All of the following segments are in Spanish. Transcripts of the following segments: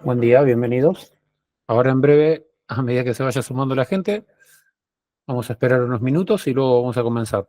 Buen día, bienvenidos. Ahora en breve, a medida que se vaya sumando la gente, vamos a esperar unos minutos y luego vamos a comenzar.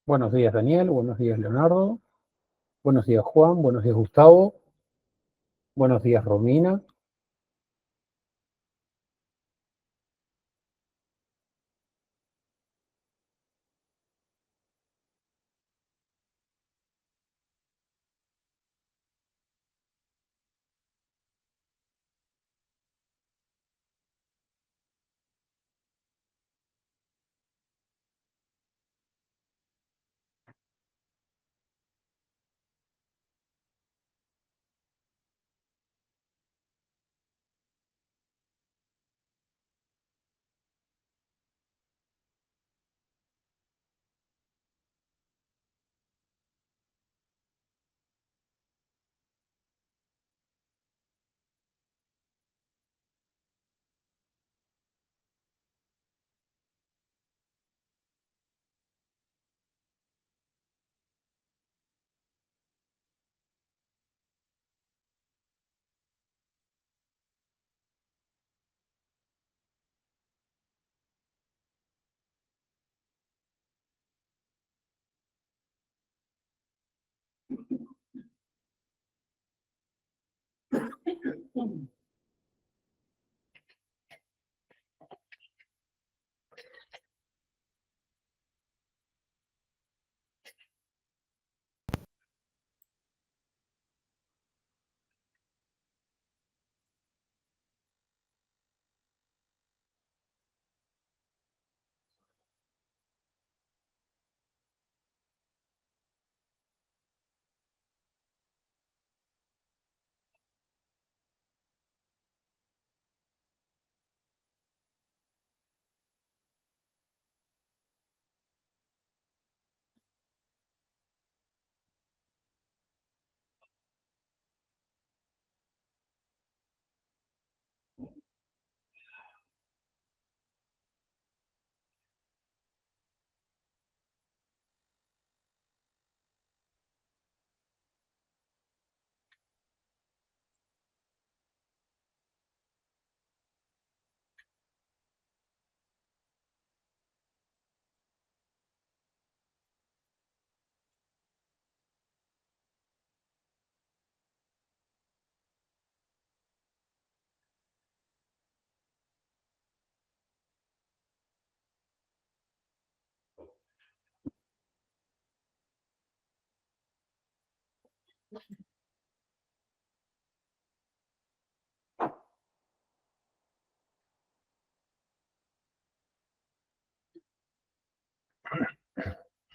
Buenos días, Daniel. Buenos días, Leonardo. Buenos días, Juan. Buenos días, Gustavo. Buenos días, Romina.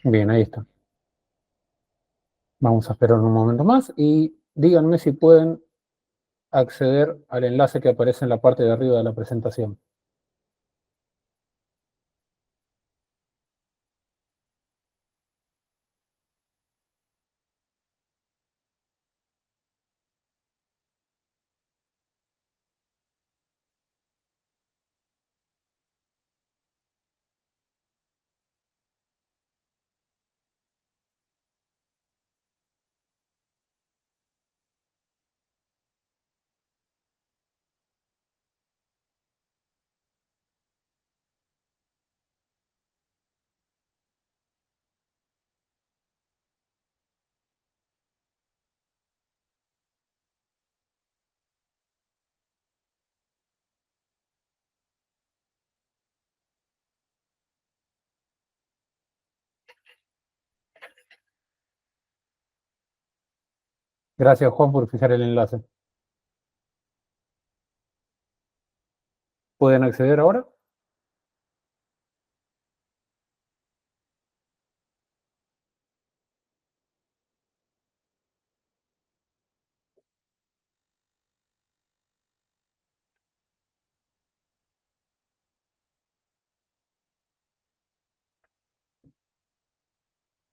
Bien, ahí está. Vamos a esperar un momento más y díganme si pueden acceder al enlace que aparece en la parte de arriba de la presentación. Gracias, Juan, por fijar el enlace. ¿Pueden acceder ahora?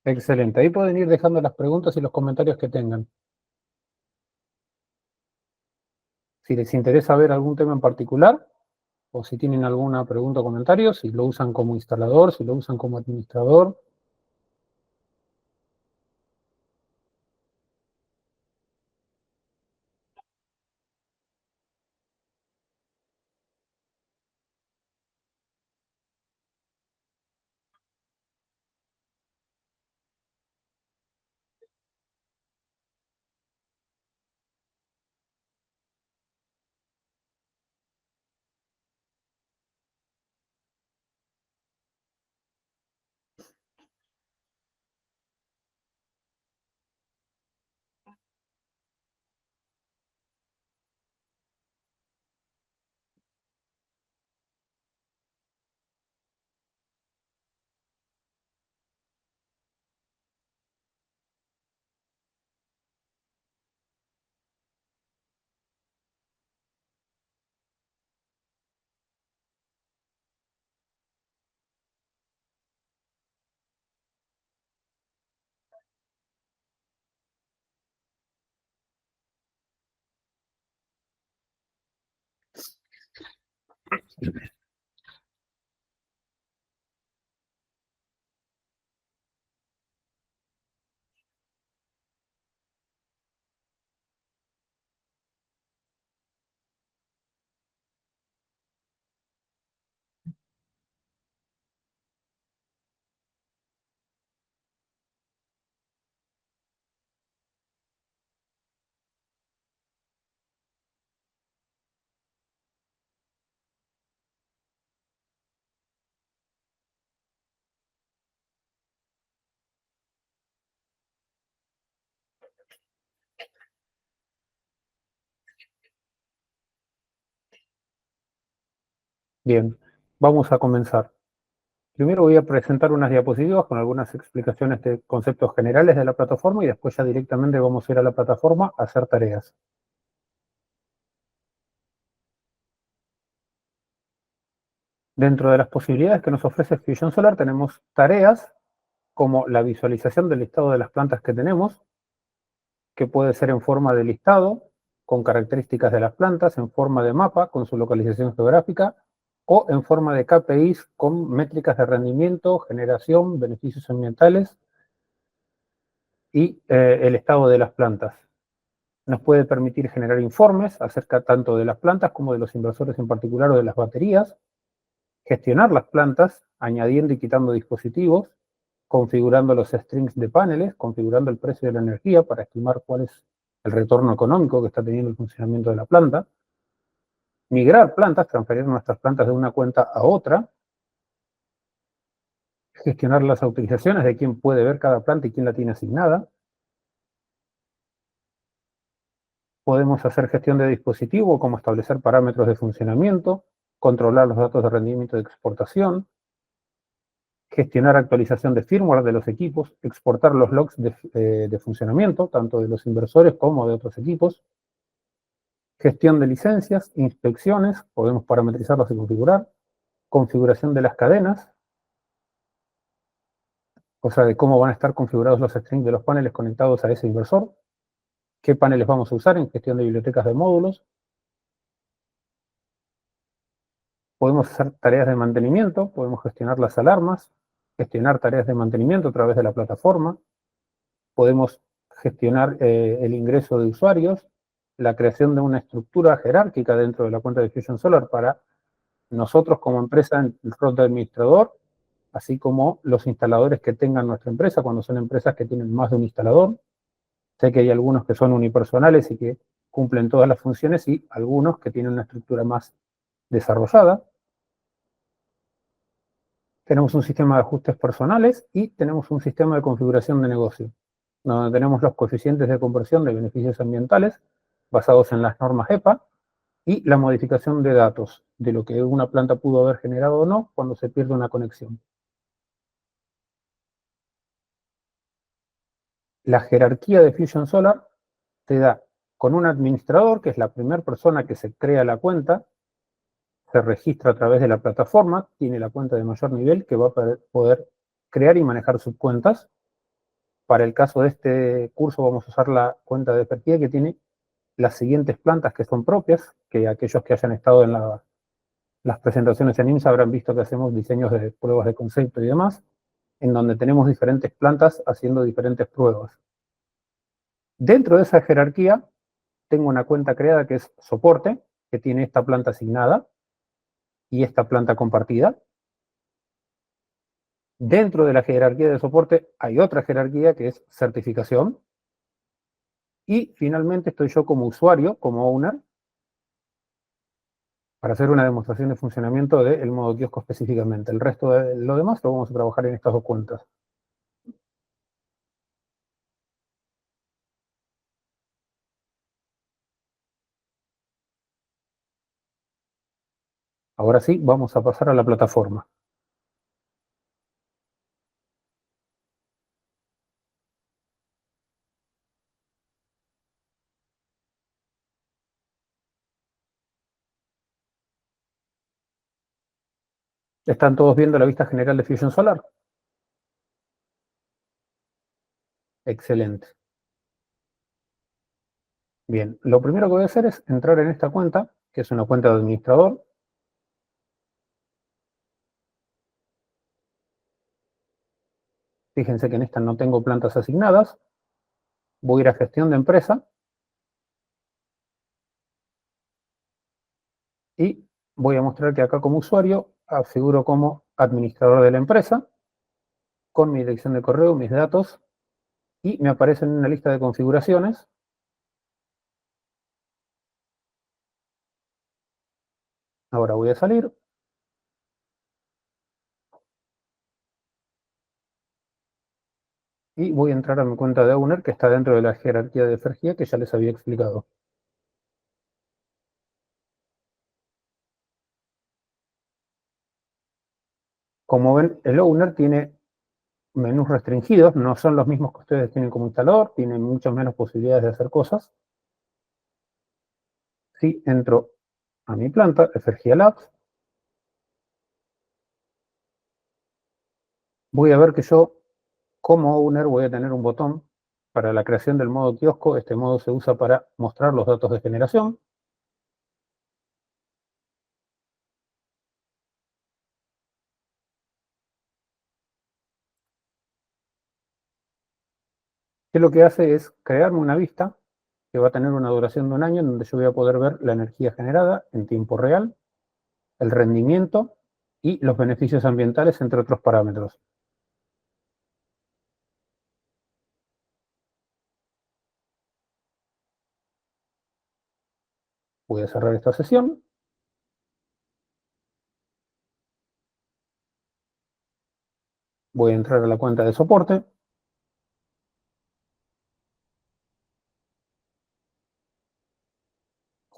Excelente. Ahí pueden ir dejando las preguntas y los comentarios que tengan. Si les interesa ver algún tema en particular, o si tienen alguna pregunta o comentario, si lo usan como instalador, si lo usan como administrador. Bien, vamos a comenzar. Primero voy a presentar unas diapositivas con algunas explicaciones de conceptos generales de la plataforma y después ya directamente vamos a ir a la plataforma a hacer tareas. Dentro de las posibilidades que nos ofrece Fusion Solar tenemos tareas como la visualización del listado de las plantas que tenemos, que puede ser en forma de listado, con características de las plantas, en forma de mapa, con su localización geográfica, o en forma de KPIs con métricas de rendimiento, generación, beneficios ambientales y el estado de las plantas. Nos puede permitir generar informes acerca tanto de las plantas como de los inversores en particular o de las baterías, gestionar las plantas, añadiendo y quitando dispositivos, configurando los strings de paneles, configurando el precio de la energía para estimar cuál es el retorno económico que está teniendo el funcionamiento de la planta, migrar plantas, transferir nuestras plantas de una cuenta a otra, gestionar las autorizaciones de quién puede ver cada planta y quién la tiene asignada, Podemos hacer gestión de dispositivo, como establecer parámetros de funcionamiento, controlar los datos de rendimiento de exportación, gestionar actualización de firmware de los equipos, exportar los logs de funcionamiento, tanto de los inversores como de otros equipos, gestión de licencias, inspecciones, podemos parametrizarlas y configurar, configuración de las cadenas, o sea, de cómo van a estar configurados los strings de los paneles conectados a ese inversor, qué paneles vamos a usar en gestión de bibliotecas de módulos. Podemos hacer tareas de mantenimiento, podemos gestionar las alarmas, gestionar tareas de mantenimiento a través de la plataforma, podemos gestionar el ingreso de usuarios, la creación de una estructura jerárquica dentro de la cuenta de Fusion Solar para nosotros como empresa en el rol de administrador, así como los instaladores que tengan nuestra empresa, cuando son empresas que tienen más de un instalador. Sé que hay algunos que son unipersonales y que cumplen todas las funciones y algunos que tienen una estructura más desarrollada. Tenemos un sistema de ajustes personales y tenemos un sistema de configuración de negocio, donde tenemos los coeficientes de conversión de beneficios ambientales basados en las normas EPA y la modificación de datos de lo que una planta pudo haber generado o no cuando se pierde una conexión. La jerarquía de Fusion Solar te da con un administrador, que es la primera persona que se crea la cuenta, se registra a través de la plataforma, tiene la cuenta de mayor nivel que va a poder crear y manejar subcuentas. Para el caso de este curso vamos a usar la cuenta de Fergie que tiene las siguientes plantas que son propias, que aquellos que hayan estado en las presentaciones en IMSA habrán visto que hacemos diseños de pruebas de concepto y demás, en donde tenemos diferentes plantas haciendo diferentes pruebas. Dentro de esa jerarquía tengo una cuenta creada que es soporte, que tiene esta planta asignada y esta planta compartida. Dentro de la jerarquía de soporte hay otra jerarquía que es certificación. Y finalmente estoy yo como usuario, como owner, para hacer una demostración de funcionamiento del modo kiosco específicamente. El resto de lo demás lo vamos a trabajar en estas dos cuentas. Ahora sí, vamos a pasar a la plataforma. ¿Están todos viendo la vista general de Fusion Solar? Excelente. Bien, lo primero que voy a hacer es entrar en esta cuenta, que es una cuenta de administrador. Fíjense que en esta no tengo plantas asignadas. Voy a ir a gestión de empresa y voy a mostrar que acá como usuario figuro como administrador de la empresa, con mi dirección de correo, mis datos, y me aparece en una lista de configuraciones. Ahora voy a salir y voy a entrar a mi cuenta de owner, que está dentro de la jerarquía de Fergie que ya les había explicado. Como ven, el owner tiene menús restringidos, no son los mismos que ustedes tienen como instalador, tienen muchas menos posibilidades de hacer cosas. Si entro a mi planta, Fergie Labs, voy a ver que yo, como owner, voy a tener un botón para la creación del modo kiosco. Este modo se usa para mostrar los datos de generación. Que lo que hace es crearme una vista que va a tener una duración de un año, en donde yo voy a poder ver la energía generada en tiempo real, el rendimiento y los beneficios ambientales, entre otros parámetros. Voy a cerrar esta sesión. Voy a entrar a la cuenta de soporte.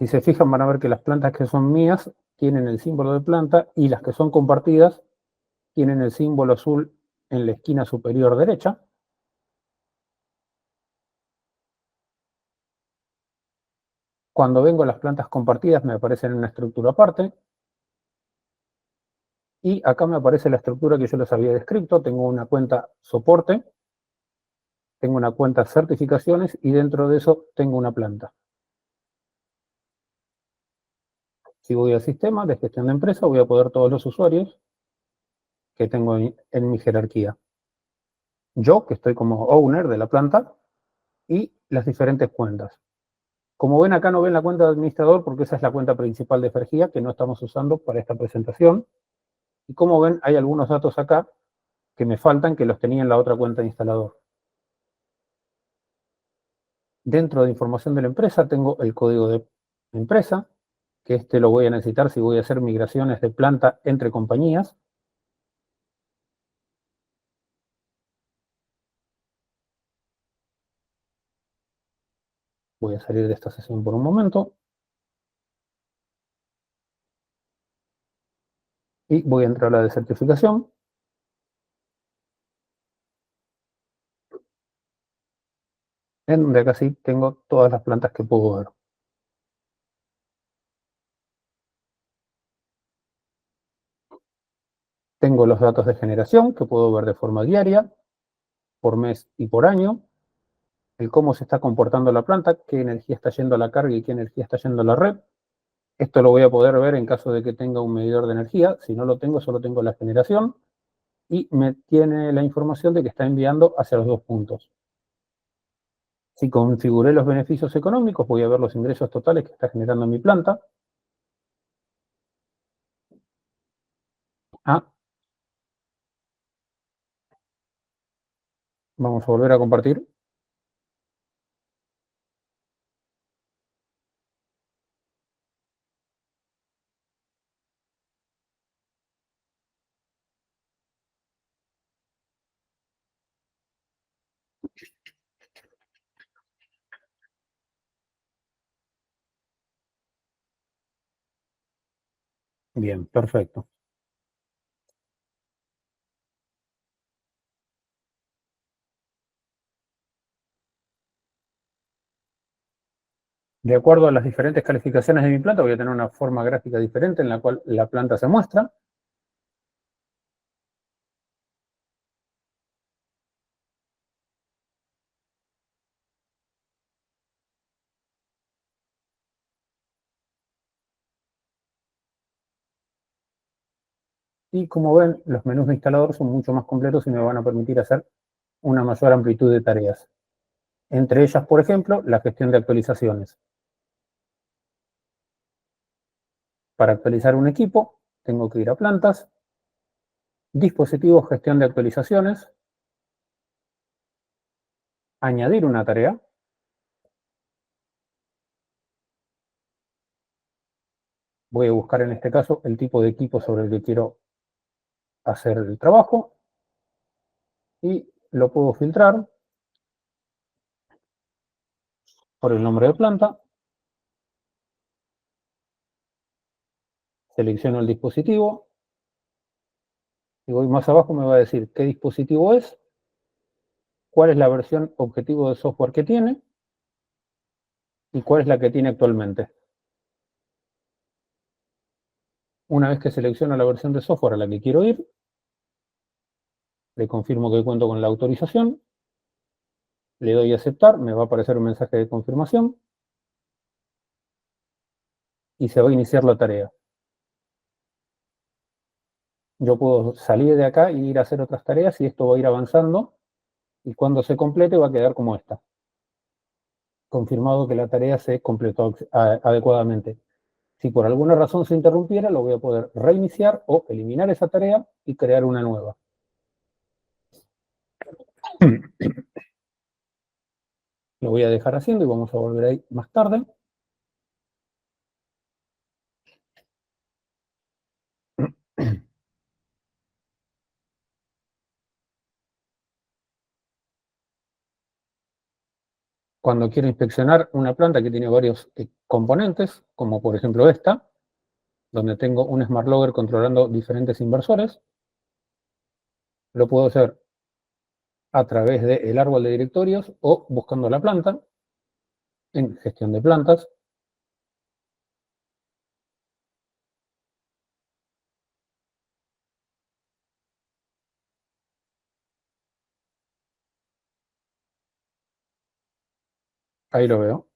Si se fijan van a ver que las plantas que son mías tienen el símbolo de planta y las que son compartidas tienen el símbolo azul en la esquina superior derecha. Cuando vengo a las plantas compartidas me aparecen en una estructura aparte. Y acá me aparece la estructura que yo les había descrito. Tengo una cuenta soporte, tengo una cuenta certificaciones y dentro de eso tengo una planta. Si voy al sistema de gestión de empresa, voy a poder todos los usuarios que tengo en mi jerarquía. Yo, que estoy como owner de la planta, y las diferentes cuentas. Como ven acá no ven la cuenta de administrador porque esa es la cuenta principal de Fergia que no estamos usando para esta presentación. Y como ven hay algunos datos acá que me faltan que los tenía en la otra cuenta de instalador. Dentro de información de la empresa tengo el código de empresa, que este lo voy a necesitar si voy a hacer migraciones de planta entre compañías. Voy a salir de esta sesión por un momento. Y voy a entrar a la de certificación. En donde acá sí tengo todas las plantas que puedo ver. Tengo los datos de generación que puedo ver de forma diaria, por mes y por año. El cómo se está comportando la planta, qué energía está yendo a la carga y qué energía está yendo a la red. Esto lo voy a poder ver en caso de que tenga un medidor de energía. Si no lo tengo, solo tengo la generación. Y me tiene la información de que está enviando hacia los dos puntos. Si configuré los beneficios económicos, voy a ver los ingresos totales que está generando mi planta. Ah, vamos a volver a compartir. Bien, perfecto. De acuerdo a las diferentes calificaciones de mi planta, voy a tener una forma gráfica diferente en la cual la planta se muestra. Y como ven, los menús de instalador son mucho más completos y me van a permitir hacer una mayor amplitud de tareas. Entre ellas, por ejemplo, la gestión de actualizaciones. Para actualizar un equipo, tengo que ir a plantas, dispositivos, gestión de actualizaciones, añadir una tarea, voy a buscar en este caso el tipo de equipo sobre el que quiero hacer el trabajo y lo puedo filtrar por el nombre de planta, selecciono el dispositivo y voy más abajo, me va a decir qué dispositivo es, cuál es la versión objetivo de software que tiene y cuál es la que tiene actualmente. Una vez que selecciono la versión de software a la que quiero ir, le confirmo que cuento con la autorización, le doy a aceptar, me va a aparecer un mensaje de confirmación y se va a iniciar la tarea. Yo puedo salir de acá y ir a hacer otras tareas y esto va a ir avanzando y cuando se complete va a quedar como esta. Confirmado que la tarea se completó adecuadamente. Si por alguna razón se interrumpiera, lo voy a poder reiniciar o eliminar esa tarea y crear una nueva. Lo voy a dejar haciendo y vamos a volver ahí más tarde. Cuando quiero inspeccionar una planta que tiene varios componentes, como por ejemplo esta, donde tengo un Smart Logger controlando diferentes inversores, lo puedo hacer a través del árbol de directorios o buscando la planta en gestión de plantas. Ahí lo veo.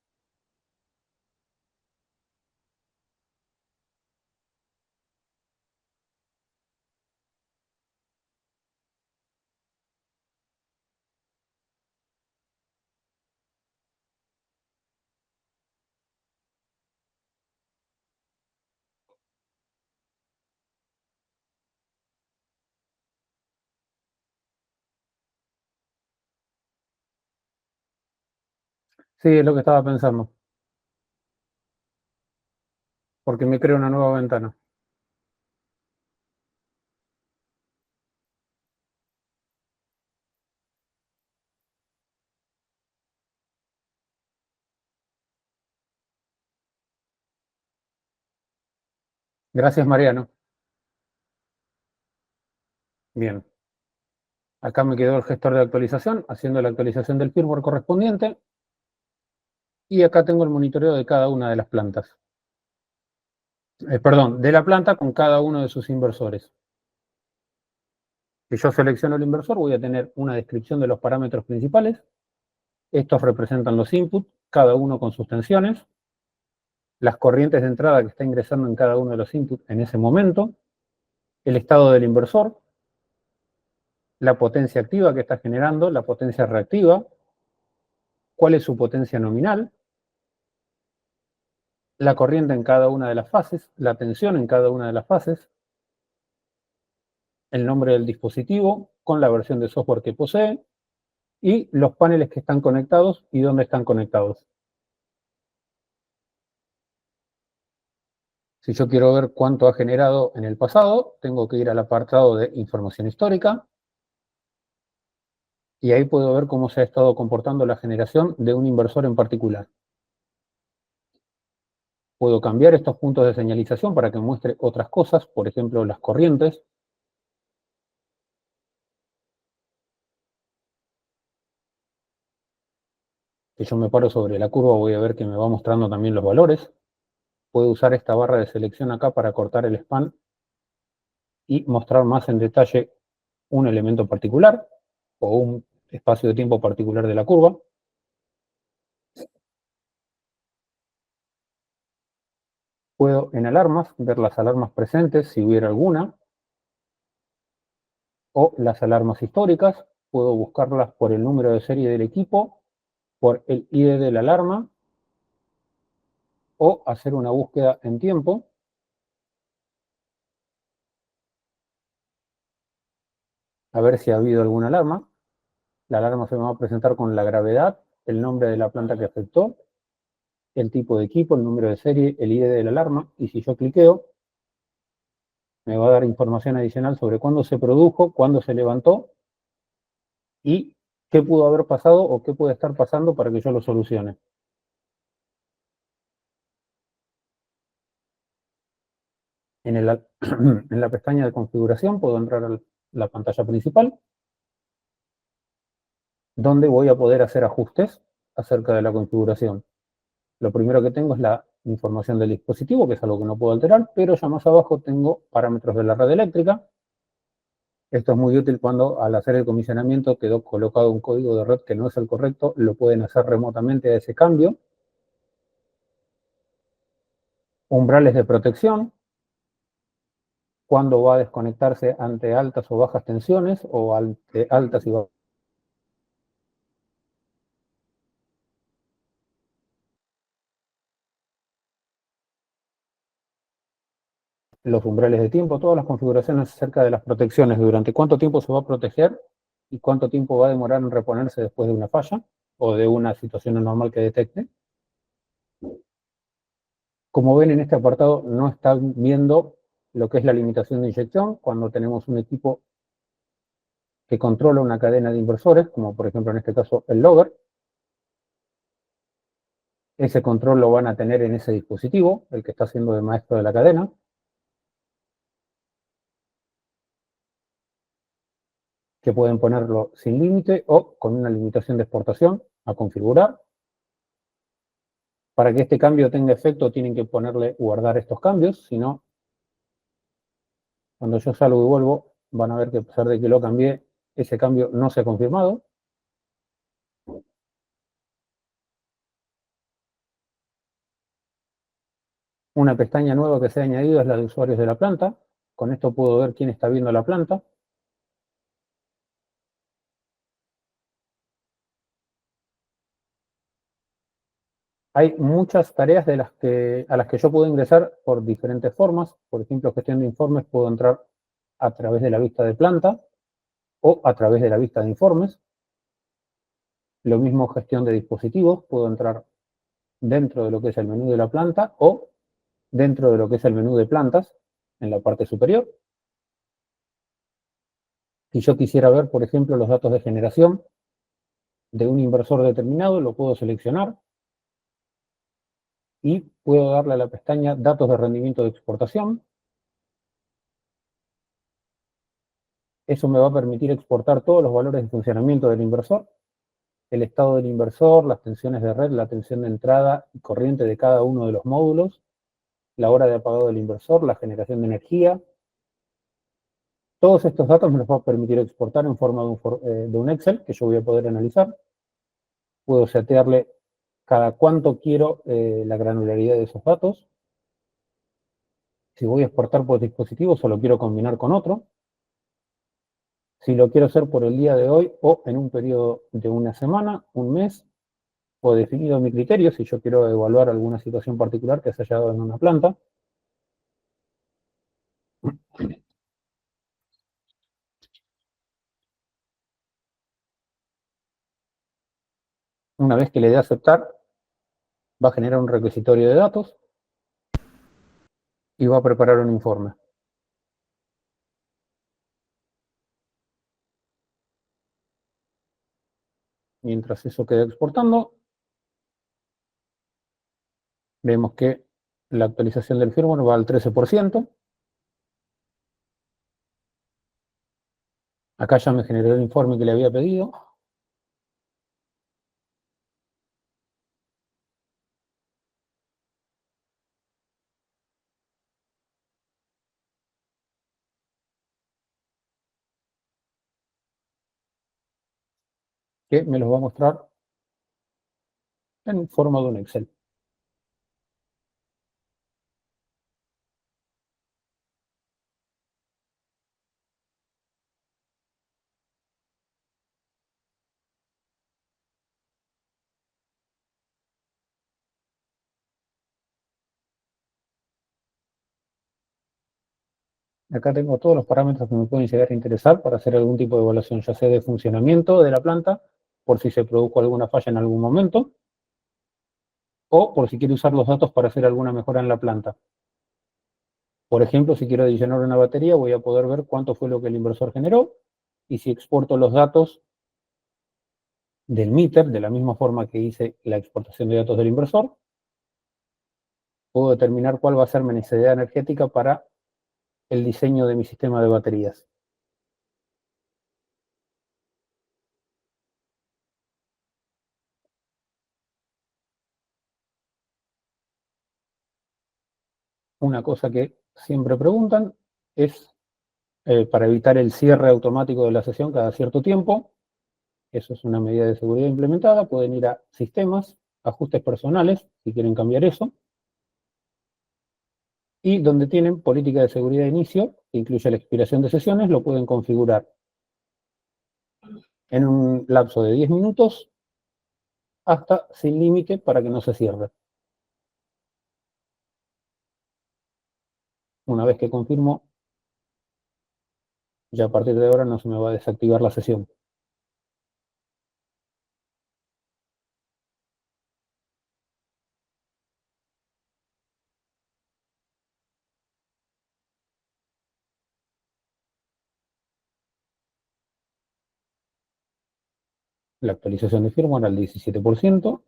Sí, es lo que estaba pensando, porque me crea una nueva ventana. Gracias, Mariano. Bien. Acá me quedó el gestor de actualización, haciendo la actualización del firmware correspondiente. Y acá tengo el monitoreo de cada una de las plantas. Perdón, de la planta con cada uno de sus inversores. Si yo selecciono el inversor, voy a tener una descripción de los parámetros principales. Estos representan los inputs, cada uno con sus tensiones, las corrientes de entrada que está ingresando en cada uno de los inputs en ese momento, el estado del inversor, la potencia activa que está generando, la potencia reactiva, cuál es su potencia nominal, la corriente en cada una de las fases, la tensión en cada una de las fases, el nombre del dispositivo con la versión de software que posee y los paneles que están conectados y dónde están conectados. Si yo quiero ver cuánto ha generado en el pasado, tengo que ir al apartado de información histórica y ahí puedo ver cómo se ha estado comportando la generación de un inversor en particular. Puedo cambiar estos puntos de señalización para que muestre otras cosas, por ejemplo, las corrientes. Si yo me paro sobre la curva, voy a ver que me va mostrando también los valores. Puedo usar esta barra de selección acá para cortar el span y mostrar más en detalle un elemento particular o un espacio de tiempo particular de la curva. Puedo en alarmas ver las alarmas presentes, si hubiera alguna, o las alarmas históricas. Puedo buscarlas por el número de serie del equipo, por el ID de la alarma, o hacer una búsqueda en tiempo. A ver si ha habido alguna alarma. La alarma se me va a presentar con la gravedad, el nombre de la planta que afectó, el tipo de equipo, el número de serie, el ID de la alarma, y si yo cliqueo, me va a dar información adicional sobre cuándo se produjo, cuándo se levantó y qué pudo haber pasado o qué puede estar pasando para que yo lo solucione. En, en la pestaña de configuración puedo entrar a la pantalla principal, donde voy a poder hacer ajustes acerca de la configuración. Lo primero que tengo es la información del dispositivo, que es algo que no puedo alterar, pero ya más abajo tengo parámetros de la red eléctrica. Esto es muy útil cuando al hacer el comisionamiento quedó colocado un código de red que no es el correcto, lo pueden hacer remotamente a ese cambio. Umbrales de protección, cuando va a desconectarse ante altas o bajas tensiones o ante altas y bajas. Los umbrales de tiempo, todas las configuraciones acerca de las protecciones, durante cuánto tiempo se va a proteger y cuánto tiempo va a demorar en reponerse después de una falla o de una situación anormal que detecte. Como ven en este apartado no están viendo lo que es la limitación de inyección cuando tenemos un equipo que controla una cadena de inversores, como por ejemplo en este caso el logger. Ese control lo van a tener en ese dispositivo, el que está haciendo de maestro de la cadena. Que pueden ponerlo sin límite o con una limitación de exportación a configurar. Para que este cambio tenga efecto tienen que ponerle guardar estos cambios, si no, cuando yo salgo y vuelvo, van a ver que a pesar de que lo cambié, ese cambio no se ha confirmado. Una pestaña nueva que se ha añadido es la de usuarios de la planta. Con esto puedo ver quién está viendo la planta. Hay muchas tareas a las que yo puedo ingresar por diferentes formas. Por ejemplo, gestión de informes, puedo entrar a través de la vista de planta o a través de la vista de informes. Lo mismo gestión de dispositivos, puedo entrar dentro de lo que es el menú de la planta o dentro de lo que es el menú de plantas en la parte superior. Si yo quisiera ver, por ejemplo, los datos de generación de un inversor determinado, lo puedo seleccionar y puedo darle a la pestaña datos de rendimiento de exportación. Eso me va a permitir exportar todos los valores de funcionamiento del inversor, el estado del inversor, las tensiones de red, la tensión de entrada y corriente de cada uno de los módulos, la hora de apagado del inversor, la generación de energía. Todos estos datos me los va a permitir exportar en forma de un Excel que yo voy a poder analizar. Puedo setearle cada cuánto quiero la granularidad de esos datos. Si voy a exportar por dispositivo, solo quiero combinar con otro. Si lo quiero hacer por el día de hoy o en un periodo de una semana, un mes, o definido mi criterio, si yo quiero evaluar alguna situación particular que se haya dado en una planta. Una vez que le dé a aceptar, va a generar un requisitorio de datos y va a preparar un informe. Mientras eso quede exportando, vemos que la actualización del firmware va al 13%. Acá ya me generó el informe que le había pedido. Que me los va a mostrar en forma de un Excel. Acá tengo todos los parámetros que me pueden llegar a interesar para hacer algún tipo de evaluación, ya sea de funcionamiento de la planta, por si se produjo alguna falla en algún momento, o por si quiero usar los datos para hacer alguna mejora en la planta. Por ejemplo, si quiero adicionar una batería, voy a poder ver cuánto fue lo que el inversor generó, y si exporto los datos del meter, de la misma forma que hice la exportación de datos del inversor, puedo determinar cuál va a ser mi necesidad energética para el diseño de mi sistema de baterías. Una cosa que siempre preguntan es para evitar el cierre automático de la sesión cada cierto tiempo. Eso es una medida de seguridad implementada. Pueden ir a sistemas, ajustes personales, si quieren cambiar eso. Y donde tienen política de seguridad de inicio, que incluye la expiración de sesiones, lo pueden configurar en un lapso de 10 minutos hasta sin límite para que no se cierre. Una vez que confirmo, ya a partir de ahora no se me va a desactivar la sesión. La actualización de firmware al 17%.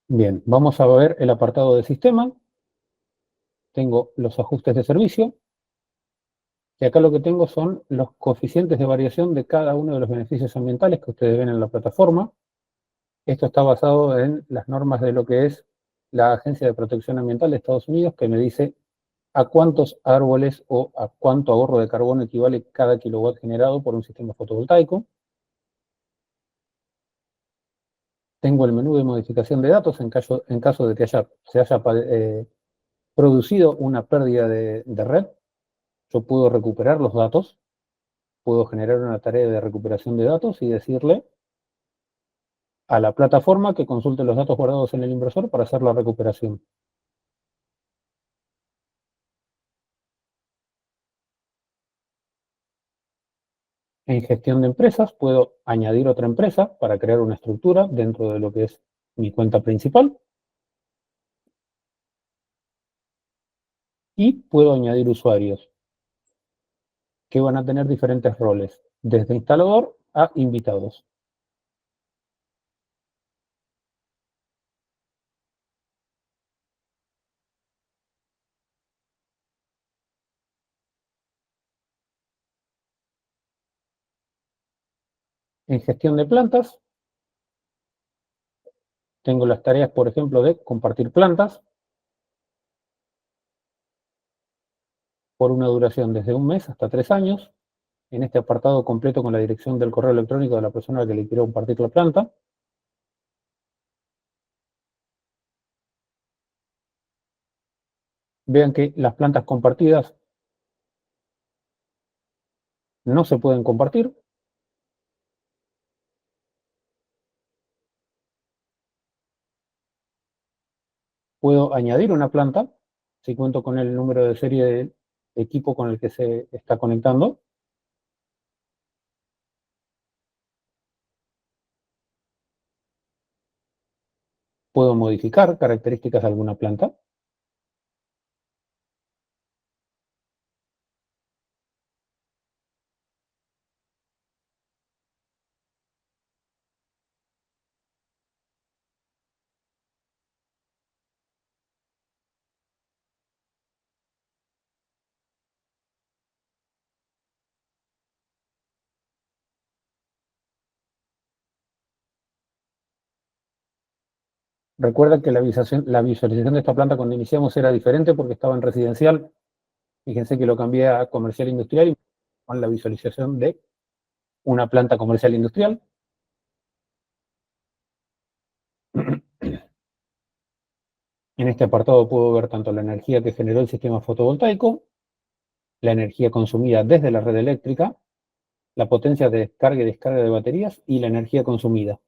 Bien, vamos a ver el apartado de sistema. Tengo los ajustes de servicio. Y acá lo que tengo son los coeficientes de variación de cada uno de los beneficios ambientales que ustedes ven en la plataforma. Esto está basado en las normas de lo que es la Agencia de Protección Ambiental de Estados Unidos, que me dice a cuántos árboles o a cuánto ahorro de carbono equivale cada kilowatt generado por un sistema fotovoltaico. Tengo el menú de modificación de datos en caso de que se haya producido una pérdida de red. Yo puedo recuperar los datos, puedo generar una tarea de recuperación de datos y decirle a la plataforma que consulte los datos guardados en el inversor para hacer la recuperación. En gestión de empresas puedo añadir otra empresa para crear una estructura dentro de lo que es mi cuenta principal y puedo añadir usuarios que van a tener diferentes roles, desde instalador a invitados. En gestión de plantas tengo las tareas, por ejemplo, de compartir plantas por una duración desde un mes hasta 3 años. En este apartado completo con la dirección del correo electrónico de la persona a la que le quiero compartir la planta. Vean que las plantas compartidas no se pueden compartir. Puedo añadir una planta si cuento con el número de serie de equipo con el que se está conectando. Puedo modificar características de alguna planta. Recuerda que la visualización de esta planta cuando iniciamos era diferente porque estaba en residencial. Fíjense que lo cambié a comercial industrial y con la visualización de una planta comercial industrial. En este apartado puedo ver tanto la energía que generó el sistema fotovoltaico, la energía consumida desde la red eléctrica, la potencia de descarga y descarga de baterías y la energía consumida.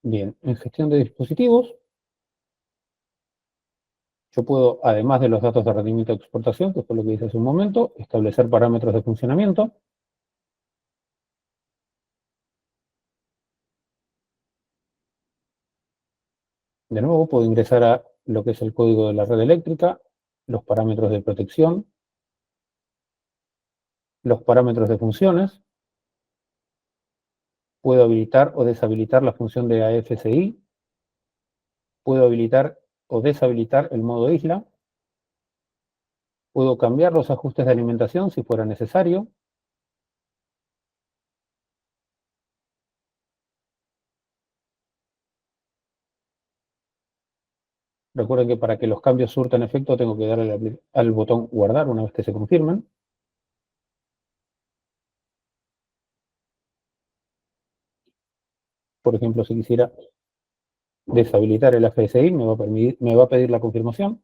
Bien, en gestión de dispositivos, yo puedo, además de los datos de rendimiento de exportación, que fue lo que hice hace un momento, establecer parámetros de funcionamiento. De nuevo, puedo ingresar a lo que es el código de la red eléctrica, los parámetros de protección, los parámetros de funciones. Puedo habilitar o deshabilitar la función de AFSI. Puedo habilitar o deshabilitar el modo isla. Puedo cambiar los ajustes de alimentación si fuera necesario. Recuerden que para que los cambios surtan efecto tengo que darle al botón guardar una vez que se confirmen. Por ejemplo, si quisiera deshabilitar el AFSI, me va a pedir la confirmación.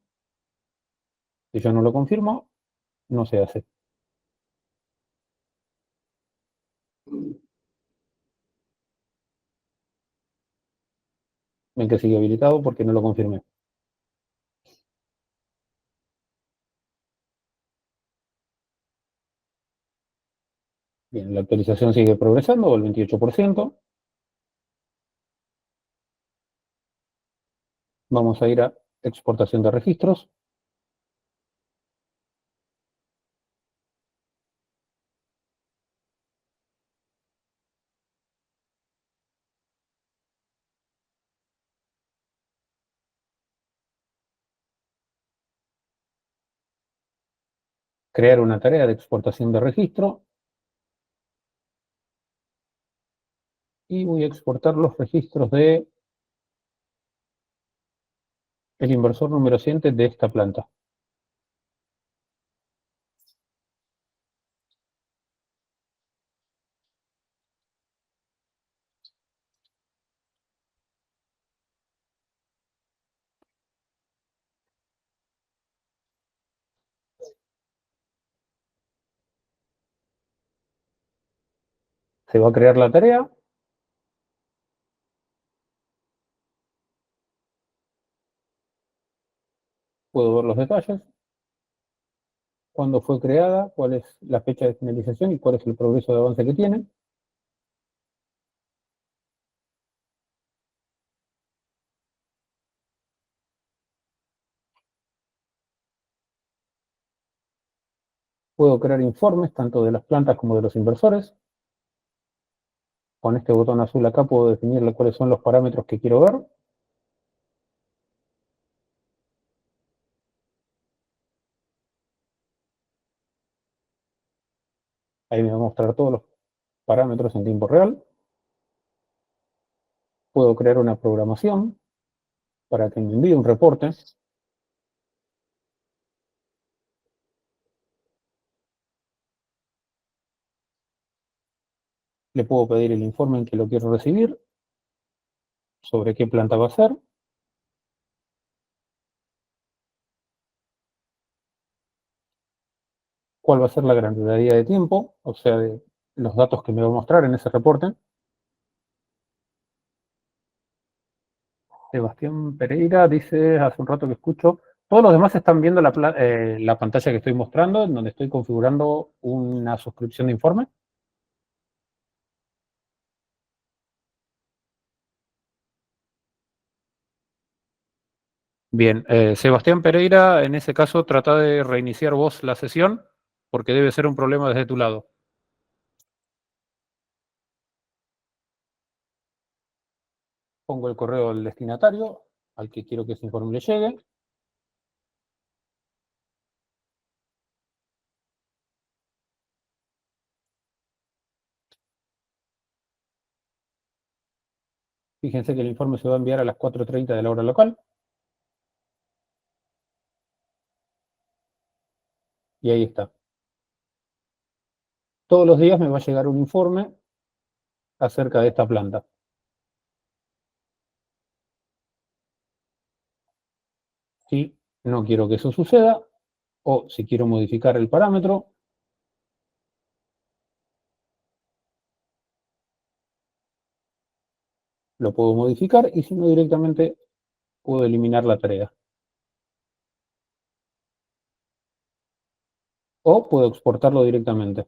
Si yo no lo confirmo, no se hace. Ven que sigue habilitado porque no lo confirmé. Bien, la actualización sigue progresando, el 28%. Vamos a ir a exportación de registros. Crear una tarea de exportación de registro. Y voy a exportar los registros de el inversor número 100 de esta planta. Se va a crear la tarea. Puedo ver los detalles. Cuándo fue creada, cuál es la fecha de finalización y cuál es el progreso de avance que tiene. Puedo crear informes tanto de las plantas como de los inversores. Con este botón azul acá puedo definirle cuáles son los parámetros que quiero ver. Ahí me va a mostrar todos los parámetros en tiempo real. Puedo crear una programación para que me envíe un reporte. Le puedo pedir el informe en que lo quiero recibir, sobre qué planta va a ser. Cuál va a ser la granularidad de tiempo, o sea, de los datos que me va a mostrar en ese reporte. Sebastián Pereira dice, hace un rato que escucho, todos los demás están viendo la pantalla que estoy mostrando, en donde estoy configurando una suscripción de informe. Bien, Sebastián Pereira, en ese caso trata de reiniciar vos la sesión, porque debe ser un problema desde tu lado. Pongo el correo del destinatario, al que quiero que ese informe le llegue. Fíjense que el informe se va a enviar a las 4:30 de la hora local. Y ahí está. Todos los días me va a llegar un informe acerca de esta planta. Si no quiero que eso suceda, o si quiero modificar el parámetro, lo puedo modificar y si no directamente puedo eliminar la tarea. O puedo exportarlo directamente.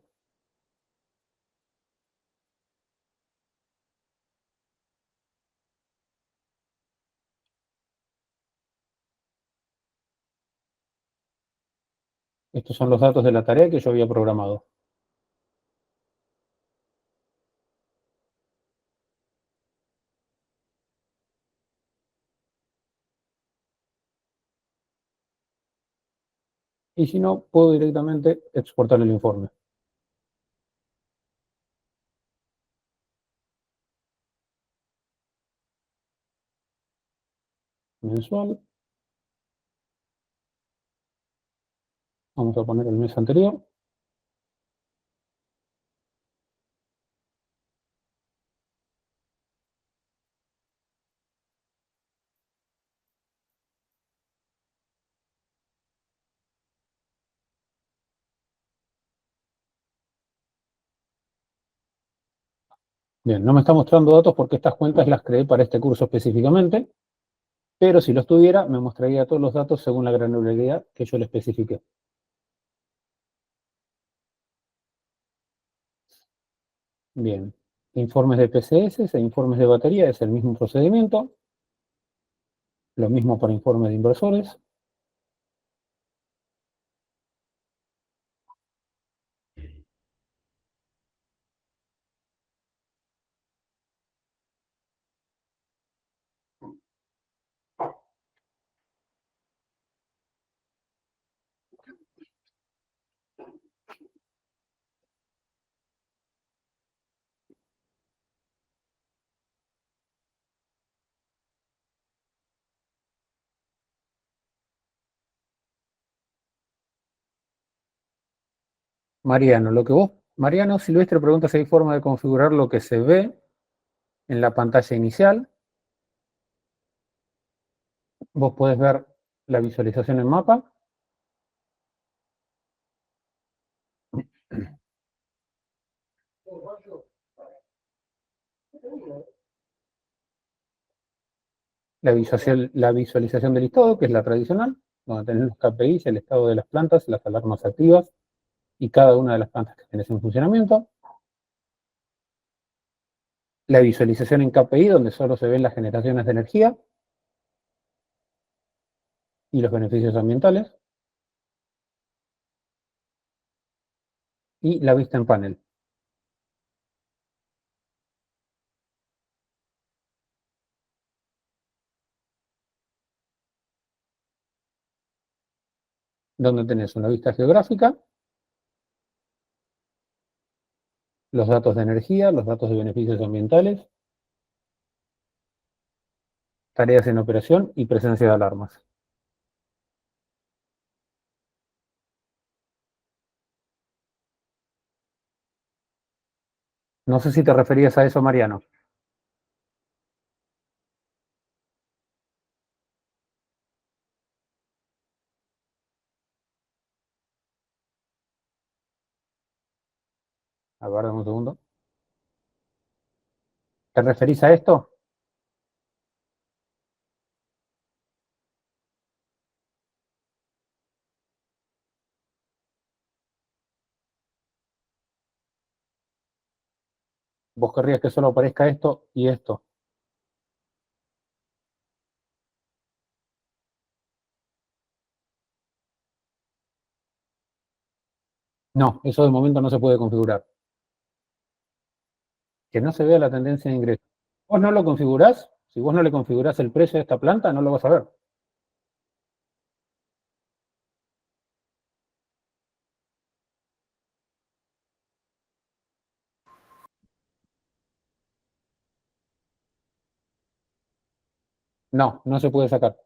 Estos son los datos de la tarea que yo había programado. Y si no, puedo directamente exportar el informe. Mensual. Vamos a poner el mes anterior. Bien, no me está mostrando datos porque estas cuentas las creé para este curso específicamente, pero si los tuviera, me mostraría todos los datos según la granularidad que yo le especifique. Bien. Informes de PCS e informes de batería es el mismo procedimiento. Lo mismo para informes de inversores. Mariano Silvestre pregunta si hay forma de configurar lo que se ve en la pantalla inicial. Vos podés ver la visualización en mapa. La visualización del listado, que es la tradicional, donde tenés los KPIs, el estado de las plantas, las alarmas activas y cada una de las plantas que tenés en funcionamiento. La visualización en KPI, donde solo se ven las generaciones de energía y los beneficios ambientales. Y la vista en panel, donde tenés una vista geográfica, los datos de energía, los datos de beneficios ambientales, tareas en operación y presencia de alarmas. No sé si te referías a eso, Mariano. A ver, dame un segundo. ¿Te referís a esto? ¿Vos querrías que solo aparezca esto y esto? No, eso de momento no se puede configurar. Que no se vea la tendencia de ingreso. ¿Vos no lo configurás? Si vos no le configurás el precio de esta planta, no lo vas a ver. No, no se puede sacar.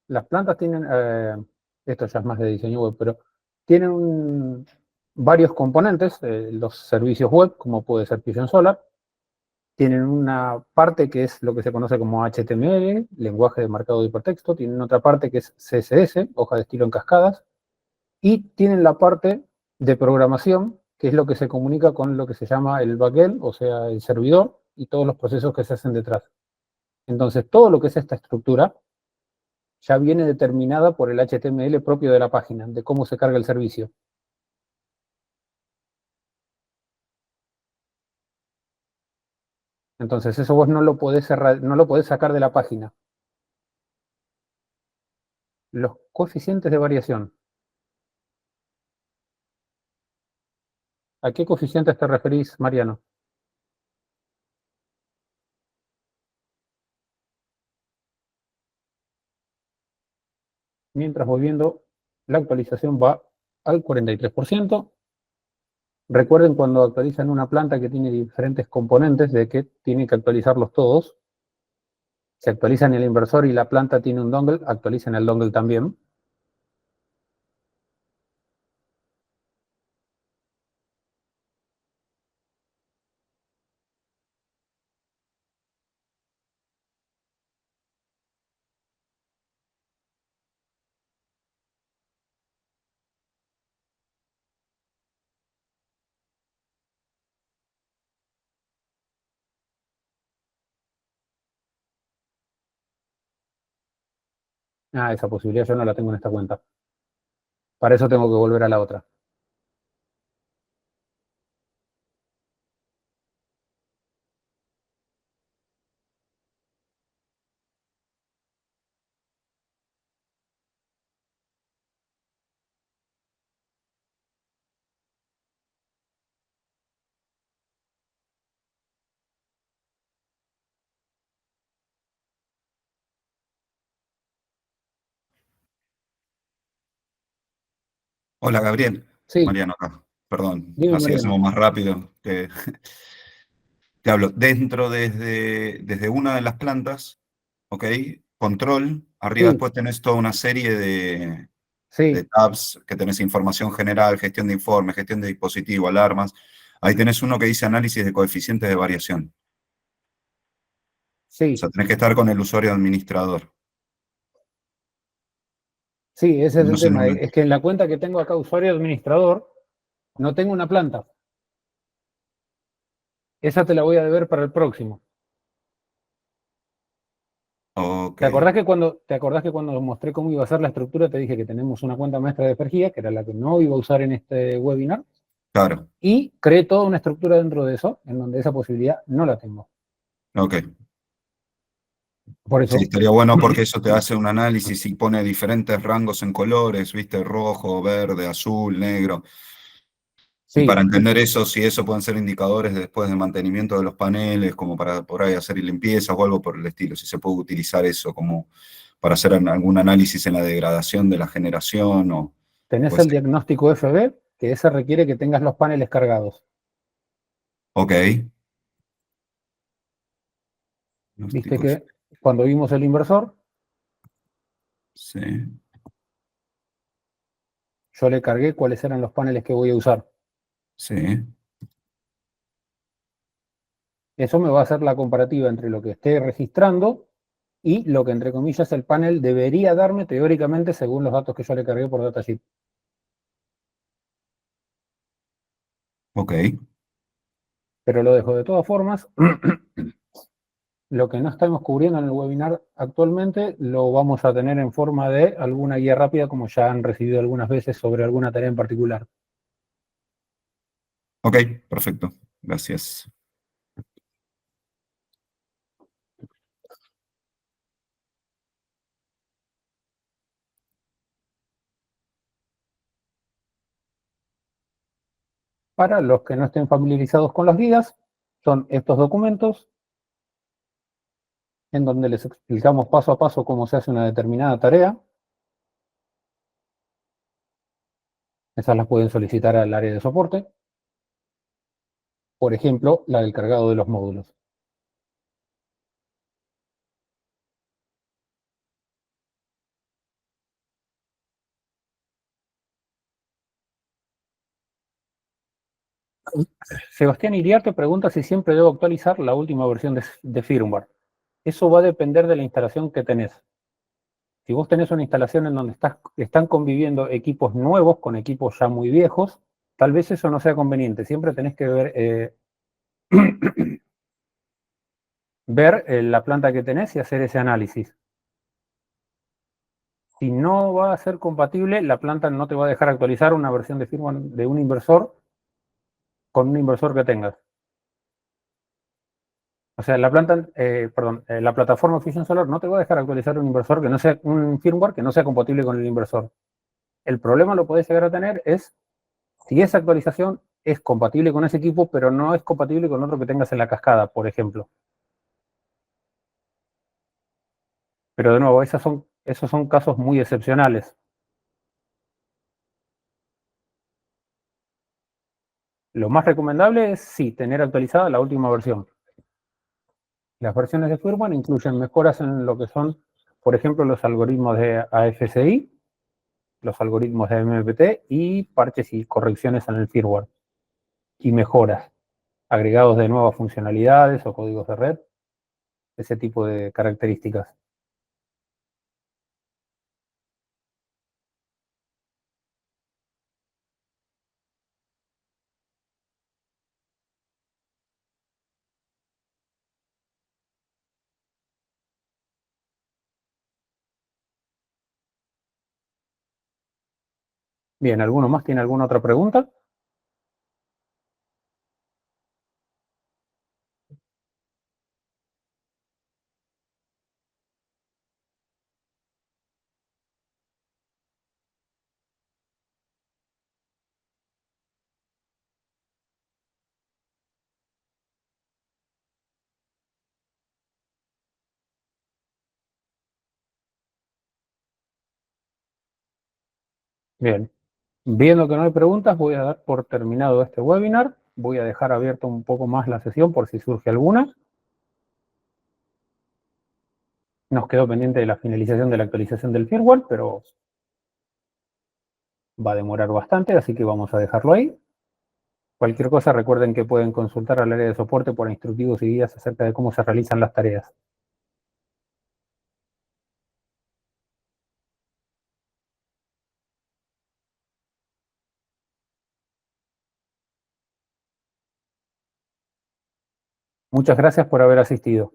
Las plantas tienen, esto ya es más de diseño web, pero tienen varios componentes, los servicios web, como puede ser Fusion Solar, tienen una parte que es lo que se conoce como HTML, lenguaje de marcado de hipertexto, tienen otra parte que es CSS, hoja de estilo en cascadas, y tienen la parte de programación, que es lo que se comunica con lo que se llama el backend, o sea, el servidor, y todos los procesos que se hacen detrás. Entonces, todo lo que es esta estructura ya viene determinada por el HTML propio de la página, de cómo se carga el servicio. Entonces, eso vos no lo podés cerrar, no lo podés sacar de la página. Los coeficientes de variación. ¿A qué coeficientes te referís, Mariano? Mientras voy viendo, la actualización va al 43%. Recuerden cuando actualizan una planta que tiene diferentes componentes de que tienen que actualizarlos todos. Si actualizan el inversor y la planta tiene un dongle, actualicen el dongle también. Ah, esa posibilidad yo no la tengo en esta cuenta. Para eso tengo que volver a la otra. Hola Gabriel, Sí, Mariano acá. Perdón, dime, así Mariano. hacemos más rápido. Te hablo desde una de las plantas, ¿ok? Control, arriba Sí, después tenés toda una serie de sí, tabs que tenés información general, gestión de informes, gestión de dispositivo, alarmas. Ahí tenés uno que dice análisis de coeficientes de variación. O sí, sea, tenés que estar con el usuario administrador. sí, ese es No el sé, tema. Es que en la cuenta que tengo acá, usuario administrador, no tengo una planta. Esa te la voy a deber para el próximo. ok, ¿Te acordás que cuando mostré cómo iba a ser la estructura, te dije que tenemos una cuenta maestra de Fergía, que era la que no iba a usar en este webinar, claro, y creé toda una estructura dentro de eso, en donde esa posibilidad no la tengo. ok. Por Sí, eso, estaría bueno porque eso te hace un análisis y pone diferentes rangos en colores, viste, rojo, verde, azul, negro. Y para sí, entender eso, si eso pueden ser indicadores después de mantenimiento de los paneles, como para por ahí hacer limpiezas o algo por el estilo, si se puede utilizar eso como para hacer algún análisis en la degradación de la generación o tenés el ese. diagnóstico FB, que ese requiere que tengas los paneles cargados. Ok, Viste diagnóstico, que cuando vimos el inversor, sí, yo le cargué cuáles eran los paneles que voy a usar. sí, Eso me va a hacer la comparativa entre lo que esté registrando y lo que, entre comillas, el panel debería darme teóricamente según los datos que yo le cargué por datasheet. ok, Pero lo dejo de todas formas. Lo que no estamos cubriendo en el webinar actualmente lo vamos a tener en forma de alguna guía rápida, como ya han recibido algunas veces sobre alguna tarea en particular. ok, perfecto, gracias. Para los que no estén familiarizados con las guías, son estos documentos en donde les explicamos paso a paso cómo se hace una determinada tarea. Esas las pueden solicitar al área de soporte. Por ejemplo, la del cargado de los módulos. Sebastián Iriarte pregunta si siempre debo actualizar la última versión de firmware. Eso va a depender de la instalación que tenés. Si vos tenés una instalación en donde están conviviendo equipos nuevos con equipos ya muy viejos, tal vez eso no sea conveniente. Siempre tenés que ver la planta que tenés y hacer ese análisis. Si no va a ser compatible, la planta no te va a dejar actualizar una versión de firmware de un inversor con un inversor que tengas. O sea, la plataforma Fusion Solar no te va a dejar actualizar un inversor que no sea un firmware que no sea compatible con el inversor. El problema lo podés llegar a tener es si esa actualización es compatible con ese equipo, pero no es compatible con otro que tengas en la cascada, por ejemplo. Pero de nuevo, esos son casos muy excepcionales. Lo más recomendable es sí tener actualizada la última versión. Las versiones de firmware incluyen mejoras en lo que son, por ejemplo, los algoritmos de AFSI, los algoritmos de MPT y parches y correcciones en el firmware y mejoras, agregados de nuevas funcionalidades o códigos de red, ese tipo de características. Bien, ¿alguno más tiene alguna otra pregunta? Bien, viendo que no hay preguntas, voy a dar por terminado este webinar. Voy a dejar abierto un poco más la sesión por si surge alguna. Nos quedó pendiente de la finalización de la actualización del firmware, pero va a demorar bastante, así que vamos a dejarlo ahí. Cualquier cosa, recuerden que pueden consultar al área de soporte por instructivos y guías acerca de cómo se realizan las tareas. Muchas gracias por haber asistido.